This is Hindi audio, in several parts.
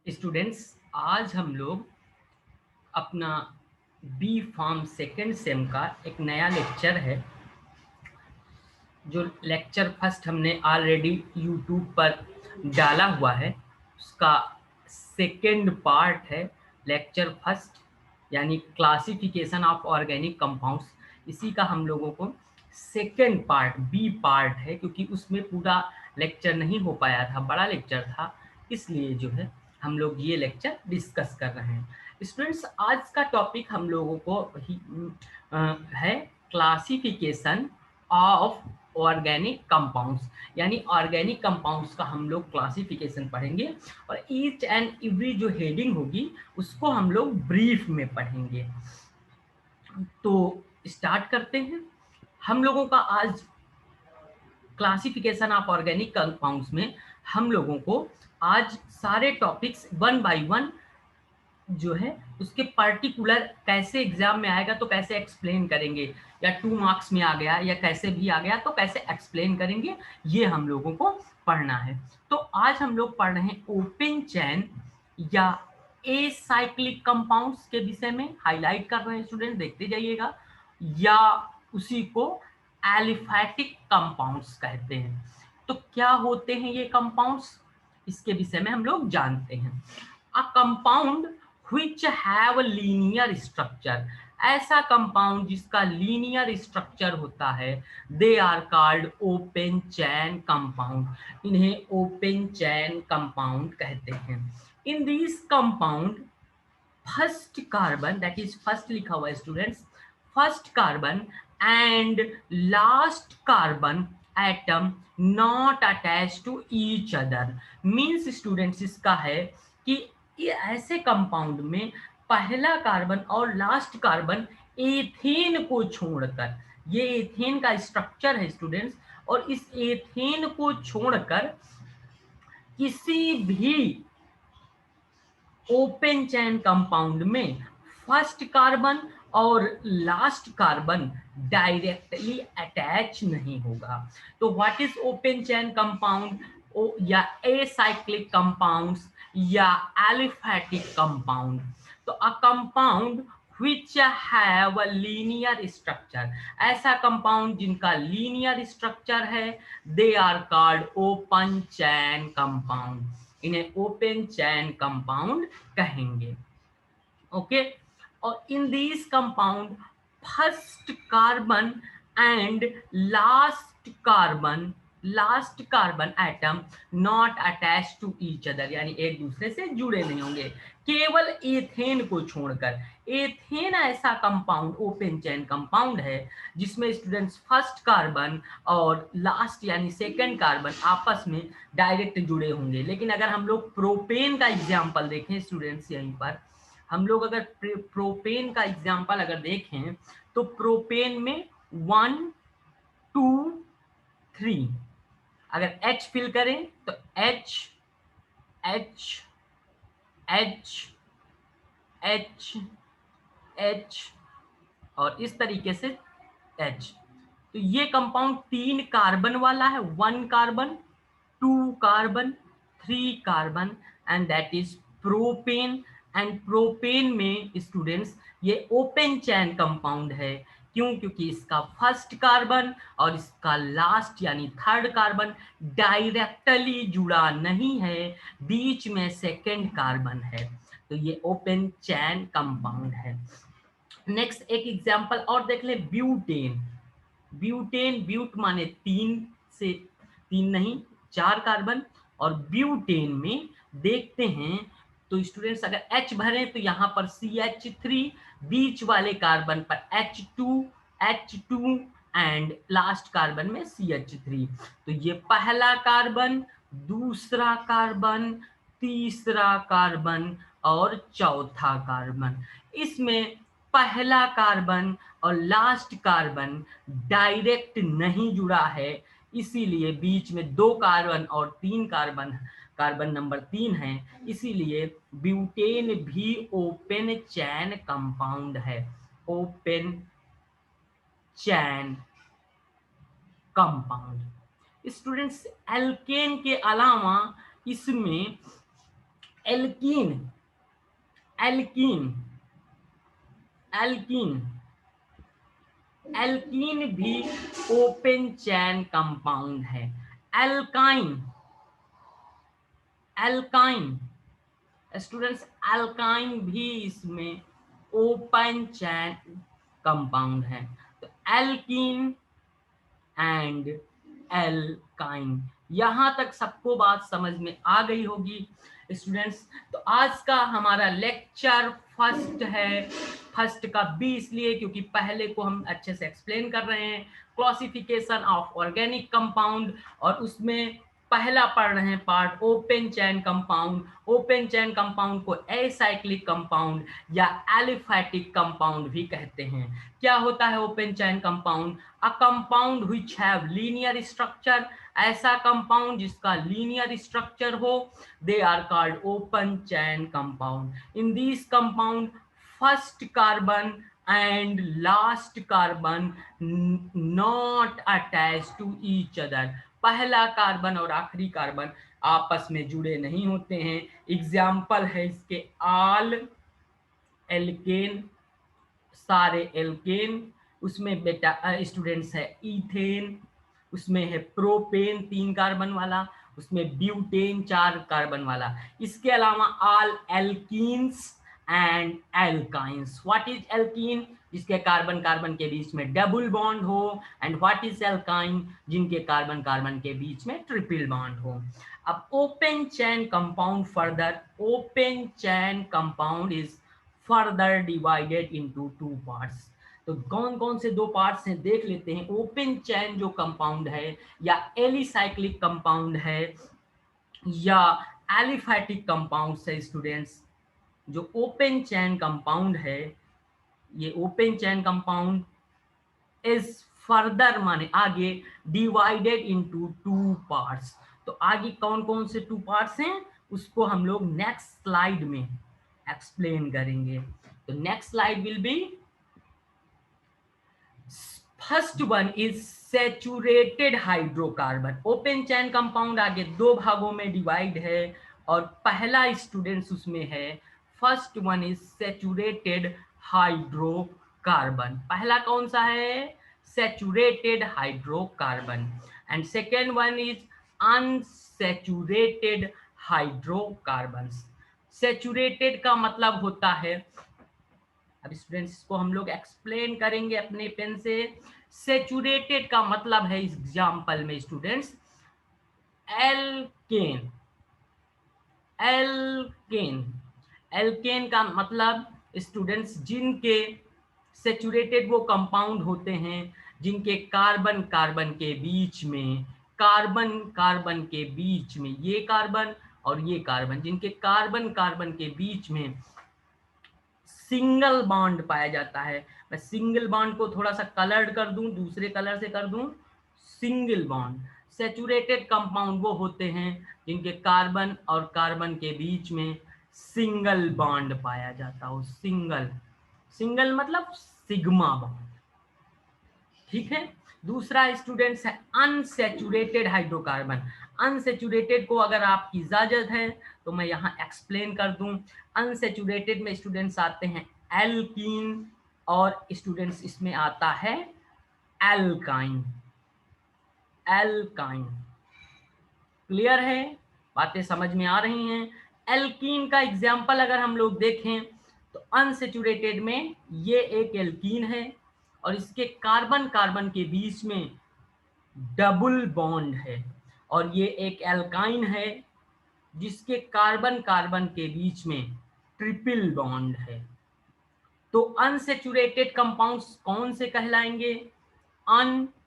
स्टूडेंट्स, आज हम लोग अपना बी फार्म सेकेंड सेम का एक नया लेक्चर है। जो लेक्चर फर्स्ट हमने ऑलरेडी यूट्यूब पर डाला हुआ है, उसका सेकेंड पार्ट है लेक्चर फर्स्ट, यानी क्लासिफिकेशन ऑफ ऑर्गेनिक कंपाउंड्स। इसी का हम लोगों को सेकेंड पार्ट बी पार्ट है, क्योंकि उसमें पूरा लेक्चर नहीं हो पाया था, बड़ा लेक्चर था, इसलिए जो है हम लोग ये लेक्चर डिस्कस कर रहे हैं। स्टूडेंट्स, आज का टॉपिक हम लोगों को है क्लासिफिकेशन ऑफ ऑर्गेनिक कंपाउंड्स, यानी ऑर्गेनिक कंपाउंड्स का हम लोग क्लासिफिकेशन पढ़ेंगे और ईच एंड एवरी जो हेडिंग होगी उसको हम लोग ब्रीफ में पढ़ेंगे। तो स्टार्ट करते हैं। हम लोगों का आज क्लासिफिकेशन ऑफ ऑर्गेनिक कंपाउंड्स में हम लोगों को आज सारे टॉपिक्स वन बाय वन जो है उसके पर्टिकुलर कैसे एग्जाम में आएगा तो कैसे एक्सप्लेन करेंगे, या 2 मार्क्स में आ गया या कैसे भी आ गया तो कैसे एक्सप्लेन करेंगे, ये हम लोगों को पढ़ना है। तो आज हम लोग पढ़ रहे हैं ओपन चैन या एसाइक्लिक कंपाउंड्स के विषय में, हाईलाइट कर रहे हैं स्टूडेंट, देखते जाइएगा। या उसी को एलिफैटिक कंपाउंड्स कहते हैं। तो क्या होते हैं ये कंपाउंड्स, इसके विषय में हम लोग जानते हैं। A compound which have a linear structure, ऐसा कंपाउंड जिसका लीनियर स्ट्रक्चर होता है, they are called open chain compound, इन्हें ओपन चैन कंपाउंड कहते हैं। In this compound first carbon, that is first लिखा हुआ है students, first carbon and last carbon atom not attach to each other. Means students इसका है कि ये ऐसे कंपाउंड में पहला कार्बन और लास्ट कार्बन एथेन को छोड़कर, ये एथेन का स्ट्रक्चर है स्टूडेंट्स, और इस एथेन को छोड़कर किसी भी ओपन चैन कंपाउंड में फर्स्ट कार्बन और लास्ट कार्बन डायरेक्टली अटैच नहीं होगा। तो what is open chain compound, या एसाइक्लिक कंपाउंड्स या एलिफैटिक कंपाउंड? तो a compound which have a linear structure, ऐसा कंपाउंड जिनका लीनियर स्ट्रक्चर है, they are called open chain compound, इन्हें ओपन चैन कंपाउंड कहेंगे। ओके, और in this compound first carbon and last carbon atom not attach to each other, यानी एक दूसरे से जुड़े नहीं होंगे, केवल एथेन को छोड़कर। एथेन ऐसा कंपाउंड ओपन चैन कंपाउंड है जिसमें स्टूडेंट्स फर्स्ट कार्बन और लास्ट यानी सेकंड कार्बन आपस में डायरेक्ट जुड़े होंगे। लेकिन अगर हम लोग प्रोपेन का एग्जांपल देखें स्टूडेंट्स, यहीं पर हम लोग अगर प्रोपेन का एग्जांपल अगर देखें तो प्रोपेन में 1 2 3, अगर H फिल करें तो H H H H H और इस तरीके से H। तो ये कंपाउंड 3 कार्बन वाला है, 1 carbon 2 carbon 3 carbon, and that is propane. And propane में स्टूडेंट्स ये ओपन चैन कंपाउंड है, क्यों? क्योंकि इसका फर्स्ट कार्बन और इसका लास्ट यानी थर्ड कार्बन डायरेक्टली जुड़ा नहीं है, बीच में सेकेंड कार्बन है, तो ये ओपन चैन कंपाउंड है। नेक्स्ट एक एग्जांपल और देख ले, ब्यूटेन। ब्यूट माने 3 नहीं 4 कार्बन, और ब्यूटेन में देखते हैं तो स्टूडेंट्स अगर H भरें तो यहाँ पर CH3, बीच वाले कार्बन पर H2 एंड लास्ट कार्बन में CH3। तो ये पहला कार्बन, दूसरा कार्बन, तीसरा कार्बन और चौथा कार्बन। इसमें पहला कार्बन और लास्ट कार्बन डायरेक्ट नहीं जुड़ा है, इसीलिए बीच में 2 कार्बन और 3 कार्बन, कार्बन नंबर 3 है, इसीलिए ब्यूटेन भी ओपन चैन कंपाउंड है, open chain compound. Students, alkane के अलावा इसमें एल्कीन, एल्कीन, एल्कीन, एल्कीन भी ओपन चैन कंपाउंड है। एल्काइन, एल्काइन स्टूडेंट्स, एल्काइन भी इसमें ओपन चैन कंपाउंड है। तो एल्कीन एंड एल्काइन, यहां तक सबको बात समझ में आ गई होगी स्टूडेंट्स। तो आज का हमारा लेक्चर फर्स्ट है, फर्स्ट का बी इसलिए क्योंकि पहले को हम अच्छे से एक्सप्लेन कर रहे हैं, क्लासिफिकेशन ऑफ ऑर्गेनिक कंपाउंड, और उसमें पहला पढ़ रहे हैं part open chain compound. Open chain compound को एसाइक्लिक कंपाउंड या एलिफैटिक कंपाउंड भी कहते हैं। क्या होता है open chain compound? A compound which have linear structure, ऐसा कंपाउंड जिसका लीनियर स्ट्रक्चर हो, they are called open chain compound. In this compound first carbon and last carbon not attached to each other, पहला कार्बन और आखिरी कार्बन आपस में जुड़े नहीं होते हैं। एग्जाम्पल है इसके आल एल्केन, सारे एल्केन, उसमें बेटा स्टूडेंट्स है इथेन, उसमें है प्रोपेन 3 कार्बन वाला, उसमें ब्यूटेन 4 कार्बन वाला। इसके अलावा all alkenes and alkynes. What is alkene? जिसके कार्बन कार्बन के बीच में डबल बॉन्ड हो, एंड व्हाट इज एल्काइन? जिनके कार्बन कार्बन के बीच में ट्रिपल बॉन्ड हो। अब open chain compound further, open chain compound is further divided into 2 parts. तो कौन कौन से 2 पार्ट्स हैं देख लेते हैं। ओपन चैन जो कंपाउंड है या एलिसाइक्लिक कंपाउंड है या एलिफैटिक कंपाउंड है स्टूडेंट्स, जो ओपन चैन कंपाउंड है, ये open chain compound is further माने आगे डिवाइडेड इनटू 2 पार्ट्स। तो आगे कौन कौन से 2 पार्ट्स हैं उसको हम लोग नेक्स्ट स्लाइड में एक्सप्लेन करेंगे। तो next slide will be, first one is saturated hydrocarbon. Open chain compound आगे 2 भागों में डिवाइड है और पहला स्टूडेंट्स उसमें है, first one is saturated hydrocarbon. पहला कौन सा है? Saturated hydrocarbon. And second one is unsaturated hydrocarbons. Saturated का मतलब होता है, अब स्टूडेंट्स इसको हम लोग एक्सप्लेन करेंगे अपने पेन से। सैचुरेटेड का मतलब है एग्जाम्पल में स्टूडेंट्स एल्केन, एल्केन, एल्केन का मतलब स्टूडेंट्स जिनके सैचुरेटेड वो कंपाउंड होते हैं जिनके कार्बन कार्बन के बीच में, कार्बन कार्बन के बीच में, ये कार्बन और ये कार्बन, जिनके कार्बन कार्बन के बीच में सिंगल बॉन्ड पाया जाता है। मैं सिंगल बॉन्ड को थोड़ा सा कलर्ड कर दूं, दूसरे कलर से कर दूं, सिंगल बॉन्ड। सैचुरेटेड कंपाउंड वो होते हैं जिनके कार्बन और कार्बन के बीच में सिंगल बॉन्ड पाया जाता हो। सिंगल, सिंगल मतलब सिग्मा बॉन्ड, ठीक है। दूसरा स्टूडेंट्स है अनसैचुरेटेड हाइड्रोकार्बन। अनसैचुरेटेड को अगर आपकी इजाजत है तो मैं यहाँ एक्सप्लेन कर दूं। अनसैचुरेटेड में स्टूडेंट्स आते हैं एल्कीन और स्टूडेंट्स इसमें आता है एल्काइन, एल्काइन। क्लियर है? बातें समझ में आ रही हैं? एल्कीन का एग्जाम्पल अगर हम लोग देखें तो अनसैचुरेटेड में ये एक एल्कीन है और इसके कार्बन कार्बन के बीच में डबल बॉन्ड है, और ये एक एल्काइन है जिसके कार्बन कार्बन के बीच में ट्रिपल बॉन्ड है। तो अनसैचुरेटेड कंपाउंड्स कौन से कहलाएंगे? अनसैचुरेटेड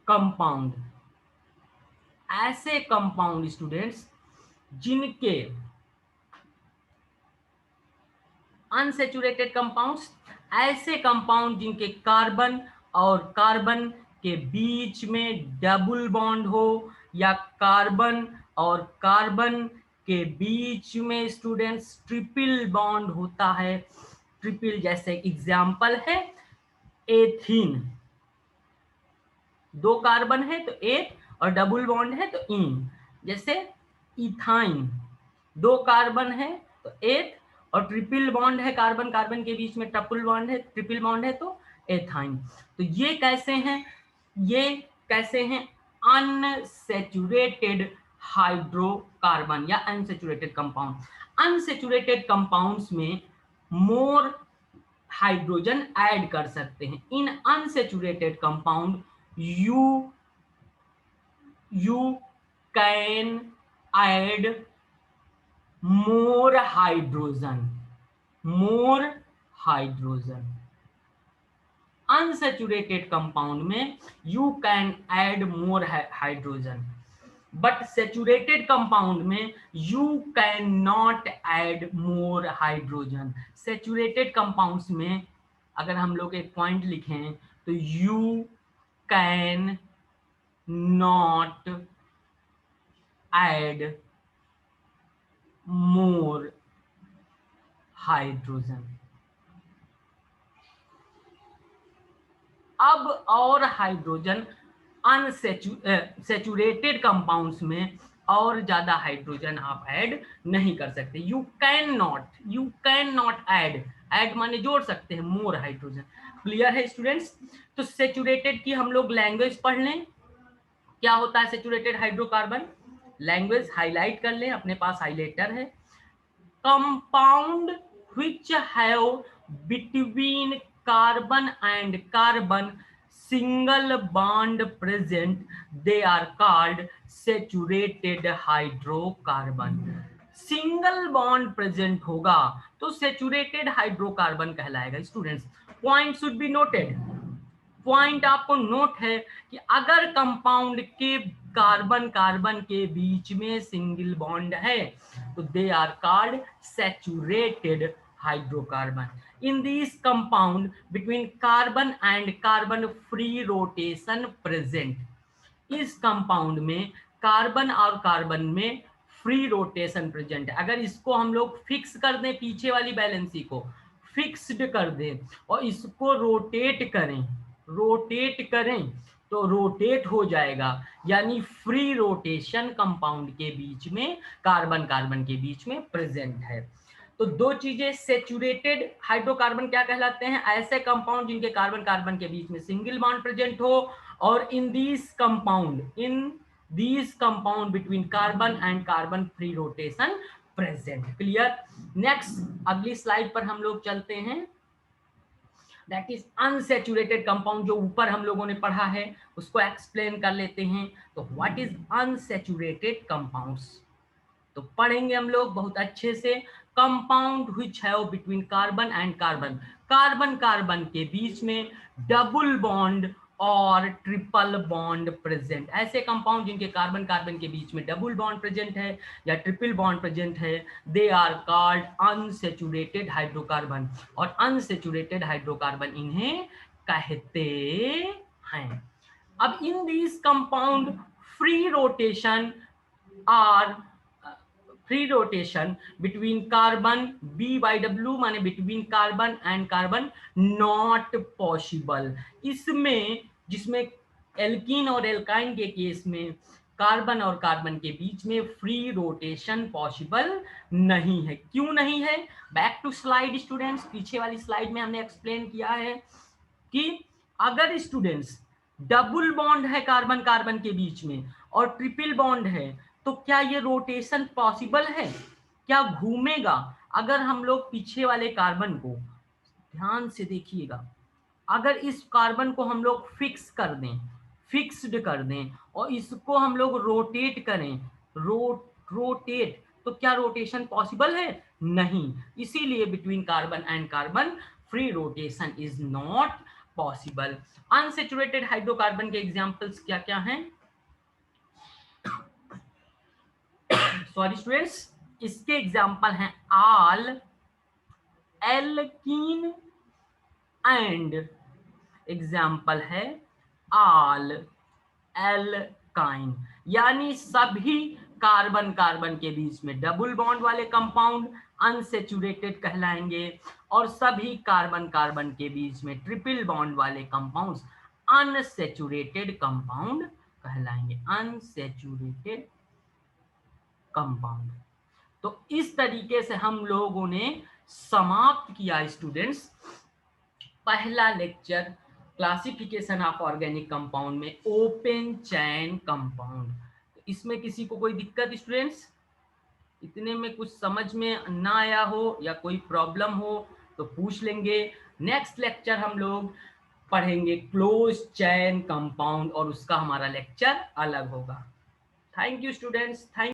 कंपाउंड ऐसे कंपाउंड स्टूडेंट्स जिनके, अनसैचुरेटेड कंपाउंड्स ऐसे कंपाउंड जिनके कार्बन और कार्बन के बीच में डबल बॉन्ड हो या कार्बन और कार्बन के बीच में स्टूडेंट्स ट्रिपल बॉन्ड होता है। ट्रिपल जैसे एग्जाम्पल है एथीन, 2 कार्बन है तो 8 और डबल बॉन्ड है तो इन, जैसे इथाइन 2 कार्बन है तो एथ, और ट्रिपल बॉन्ड है कार्बन कार्बन के बीच में ट्रिपल बॉन्ड है तो एथाइन। तो ये कैसे हैं अनसैचुरेटेड हाइड्रोकार्बन या अनसैचुरेटेड कंपाउंड। अनसैचुरेटेड कंपाउंड्स में मोर हाइड्रोजन ऐड कर सकते हैं। इन unsaturated compound you can add more hydrogen unsaturated compound में you can add more hydrogen, but saturated compound में you cannot add more hydrogen। saturated compounds में अगर हम लोग एक पॉइंट लिखें तो you can not add more hydrogen। अब और हाइड्रोजन अनसैचुरेटेड कंपाउंड्स में और ज्यादा हाइड्रोजन आप ऐड नहीं कर सकते। यू कैन नॉट ऐड माने जोड़ सकते हैं मोर हाइड्रोजन। क्लियर है स्टूडेंट्स? तो सैचुरेटेड की हम लोग लैंग्वेज पढ़ लें, क्या होता है सैचुरेटेड हाइड्रोकार्बन। लैंग्वेज हाईलाइट कर लें, अपने पास हाइलाइटर है। Compound which have between carbon and carbon single bond present they are called saturated hydrocarbon. Single bond present होगा तो सैचुरेटेड हाइड्रोकार्बन कहलाएगा। Students point should be noted, point आपको नोट है कि अगर कंपाउंड के कार्बन कार्बन के बीच में सिंगल बॉन्ड है तो they are called saturated hydrocarbon. In this compound between carbon and carbon free rotation present. इस कंपाउंड में कार्बन और कार्बन में फ्री रोटेशन प्रेजेंट है। अगर इसको हम लोग फिक्स कर दें, पीछे वाली बैलेंसी को फिक्स्ड कर दें और इसको रोटेट करें तो रोटेट हो जाएगा, यानी फ्री रोटेशन कंपाउंड के बीच में कार्बन कार्बन के बीच में प्रेजेंट है। तो दो चीजें, सैचुरेटेड हाइड्रोकार्बन क्या कहलाते हैं? ऐसे कंपाउंड जिनके कार्बन कार्बन के बीच में सिंगल बॉन्ड प्रेजेंट हो, और in this compound between carbon and carbon free rotation present. Clear? Next अगली स्लाइड पर हम लोग चलते हैं। दैट इज अनसैचुरेटेड कंपाउंड, जो ऊपर हम लोगों ने पढ़ा है उसको एक्सप्लेन कर लेते हैं। तो व्हाट इज अनसैचुरेटेड कंपाउंड्स? तो पढ़ेंगे हम लोग बहुत अच्छे से। Compound which have between carbon and carbon, carbon carbon के बीच में डबल बॉन्ड और ट्रिपल बॉन्ड प्रेजेंट। ऐसे कंपाउंड जिनके कार्बन कार्बन के बीच में डबल बॉन्ड प्रेजेंट है या ट्रिपल बॉन्ड प्रेजेंट है, they are called unsaturated hydrocarbon. और अनसैचुरेटेड हाइड्रोकार्बन इन्हें कहते हैं। अब in this compound free rotation between carbon BW माने between carbon and carbon not possible. इसमें जिसमें एल्कीन और एल्काइन के केस में कार्बन और कार्बन के बीच में फ्री रोटेशन पॉसिबल नहीं है। क्यों नहीं है? बैक टू स्लाइड स्टूडेंट्स, पीछे वाली स्लाइड में हमने एक्सप्लेन किया है कि अगर स्टूडेंट्स डबल बॉन्ड है कार्बन कार्बन के बीच में और ट्रिपल बॉन्ड है तो क्या ये रोटेशन पॉसिबल है? क्या घूमेगा? अगर हम लोग पीछे वाले कार्बन को ध्यान से देखिएगा, अगर इस कार्बन को हम लोग फिक्स्ड कर दें और इसको हम लोग रोटेट करें, रोटेट, तो क्या रोटेशन पॉसिबल है? नहीं। इसीलिए between carbon and carbon free rotation is not possible. Unsaturated hydrocarbon के एग्जांपल्स क्या क्या हैं? सॉरी स्टूडेंट्स, इसके एग्जांपल हैं आल, एल्कीन एंड एग्जांपल है आल एल्काइन, यानी सभी कार्बन कार्बन के बीच में डबल बॉन्ड वाले कंपाउंड अनसैचुरेटेड कहलाएंगे और सभी कार्बन कार्बन के बीच में ट्रिपल बॉन्ड वाले कंपाउंड्स अनसैचुरेटेड कंपाउंड कहलाएंगे, अनसैचुरेटेड कंपाउंड। तो इस तरीके से हम लोगों ने समाप्त किया स्टूडेंट्स पहला lecture classification of organic compound में ओपन चैन कंपाउंड। इसमें किसी को कोई दिक्कत स्टूडेंट्स, इतने में कुछ समझ में ना आया हो या कोई प्रॉब्लम हो तो पूछ लेंगे। नेक्स्ट लेक्चर हम लोग पढ़ेंगे क्लोज चैन कंपाउंड और उसका हमारा लेक्चर अलग होगा। Thank you students, thank